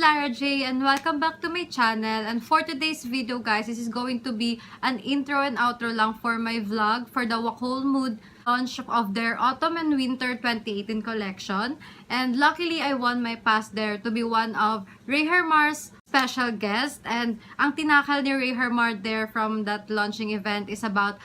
Larra J, and welcome back to my channel. And for today's video, guys, this is going to be an intro and outro lang for my vlog for the Wacoal Mood launch of their Autumn and Winter 2018 collection. And luckily, I won my pass there to be one of REI GERMAR's special guest. And ang tinakal ni REI GERMAR there from that launching event is about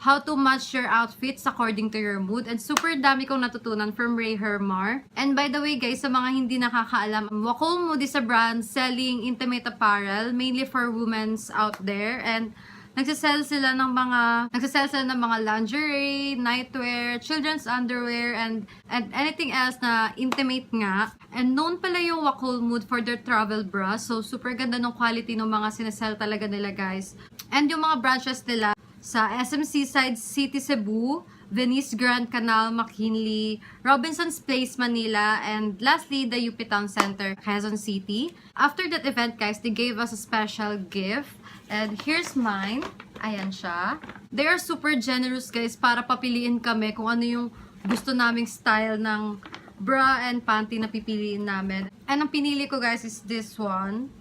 how to match your outfits according to your mood. And super dami kong natutunan from REI GERMAR. And by the way, guys, sa mga hindi nakakaalam, Wacoal Mood is a brand selling intimate apparel, mainly for women's out there. And nagsasell sila ng mga lingerie, nightwear, children's underwear, and anything else na intimate nga. And known pala yung Wacoal Mood for their travel bras. So super ganda ng quality ng mga sinesell talaga nila, guys. And yung mga branches nila sa SM Seaside City, Cebu, Venice Grand Canal, McKinley, Robinson's Place, Manila, and lastly, the UP Town Center, Quezon City. After that event, guys, they gave us a special gift. And here's mine. Ayan siya. They are super generous, guys, para papiliin kami kung ano yung gusto naming style ng bra and panty na pipiliin namin. And ang pinili ko, guys, is this one.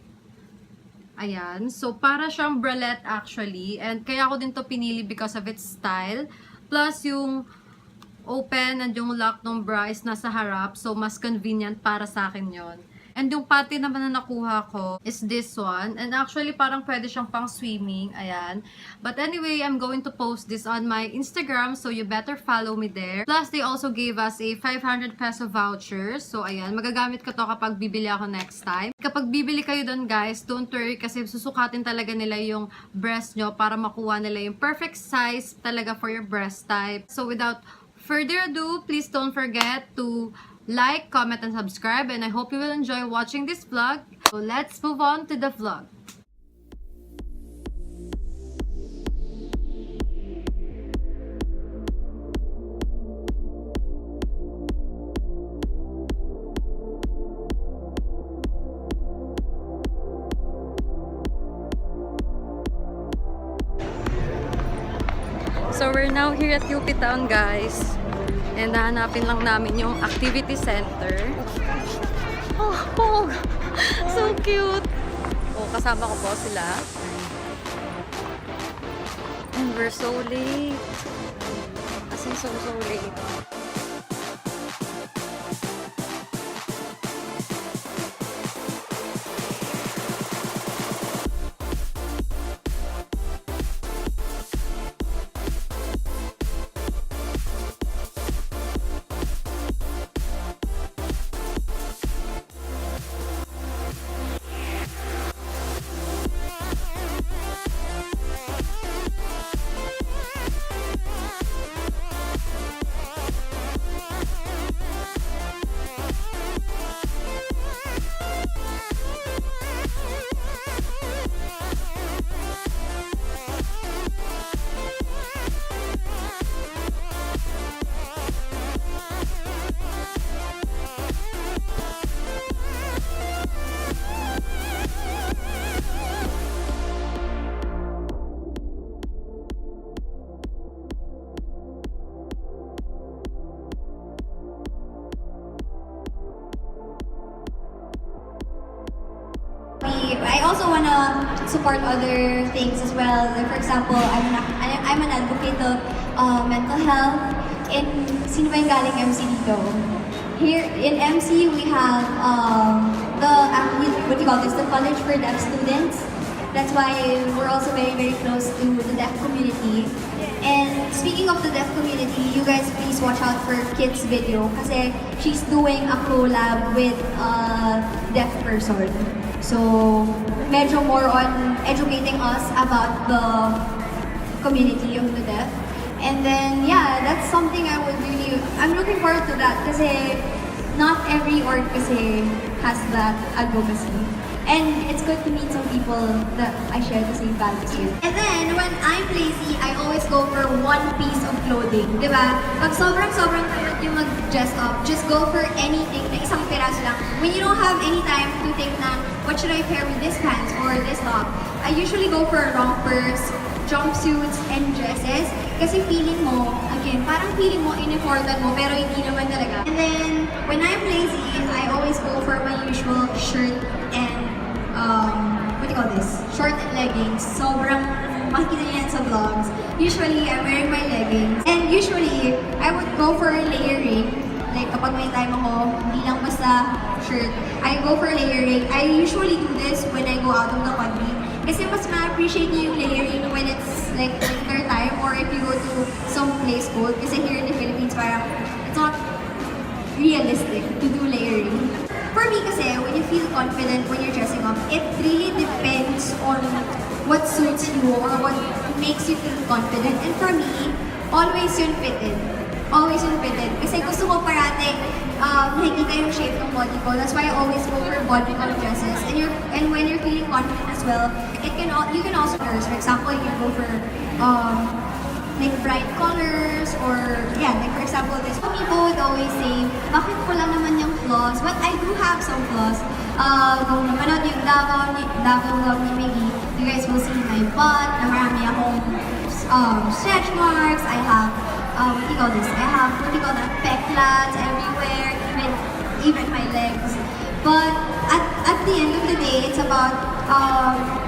Ayan. So, para siyang bralette actually. And kaya ako din to pinili because of its style. Plus, yung open and yung lock ng bra is nasa harap. So, mas convenient para sa akin yon. And yung panty naman na nakuha ko is this one. And actually, parang pwede siyang pang swimming. Ayan. But anyway, I'm going to post this on my Instagram. So, you better follow me there. Plus, they also gave us a 500 peso voucher. So, ayan. Magagamit ko to kapag bibili ako next time. Kapag bibili kayo doon, guys, don't worry kasi susukatin talaga nila yung breast nyo para makuha nila yung perfect size talaga for your breast type. So, without further ado, please don't forget to like, comment, and subscribe, and I hope you will enjoy watching this vlog. So let's move on to the vlog. So we're now here at UP Town, guys. And nahanapin lang namin yung activity center. Oh, so cute! Oh, kasama ko po sila. And we're so late. As in, so late. I also want to support other things as well. Like for example, I'm an advocate of mental health. And sino ba yung galing MC dito? Here in MC, we have what do you call this? The College for Deaf Students. That's why we're also very, very close to the deaf community. And speaking of the deaf community, you guys please watch out for Kit's video kasi she's doing a collab with deaf person. So, medyo more on educating us about the community of the deaf. And then, yeah, that's something I'm looking forward to that kasi not every org kasi has that advocacy. And it's good to meet some people that I share the same values with. And then, when I'm lazy, I always go for one piece of clothing, di ba? Pag sobrang pagod yung mag-dress up, just go for anything na isang piraso lang. When you don't have any time to think na, what should I pair with this pants or this top? I usually go for rompers, jumpsuits, and dresses. Kasi feeling mo, again, parang feeling mo, in-effortan mo, pero hindi naman talaga. And then, when I'm lazy, I always go for my usual shirt and, what do you call this? Short and leggings. Sobrang makikita niyo yan sa vlogs. Usually, I'm wearing my leggings. And usually, I would go for layering. Like, kapag may time ako, hindi lang basta shirt. I go for layering. I usually do this when I go out of the country. Kasi mas ma-appreciate niyo yung layering when it's like winter time or if you go to some place cold. Kasi here in the Philippines, parang it's not realistic to do layering. For me kasi, when you feel confident when you're dressing up, it really depends on what suits you or what makes you feel confident. And for me, always yun fitted. Always yun fitted. Kasi gusto ko parate nakikita yung shape ng body ko. That's why I always go for bodycon dresses. And when you're feeling confident as well, you can also wear. For example, you can go for like bright colors or yeah, like for example, this. Some people would always say, bakit wala naman yung flaws? But I do have some flaws. Kung napanood yung Davao vlog ni Miggy, you guys will see my butt, na marami akong stretch marks. I have what do you call this? I have, what do you call that, pecklats everywhere, even my legs. But at the end of the day, it's about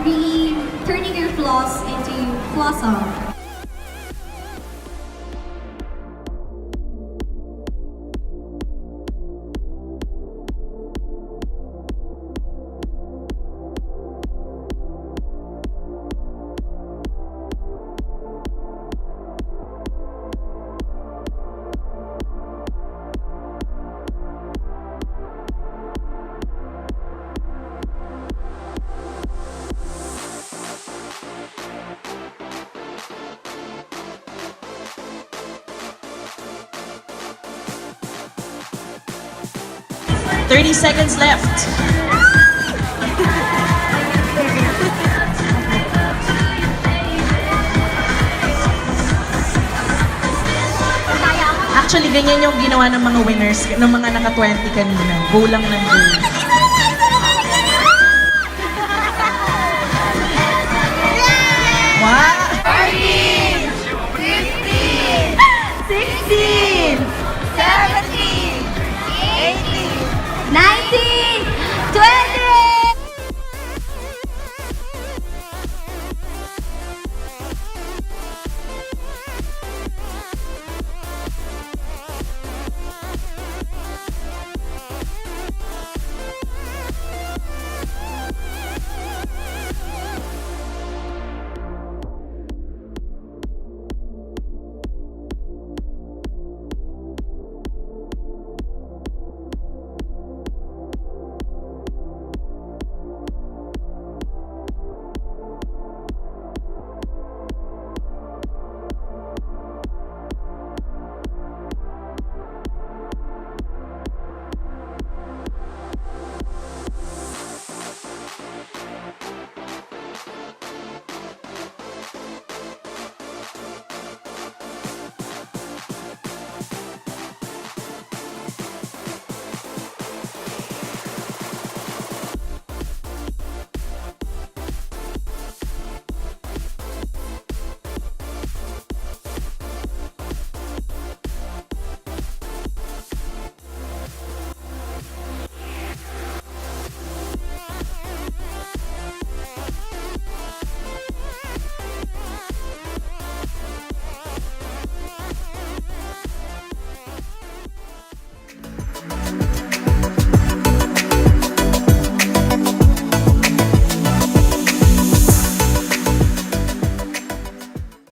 really turning your flaws into blossom. Thirty seconds left. Actually, ganyan yung ginawa ng mga winners, ng mga naka-20 kanina. Go lang ng go.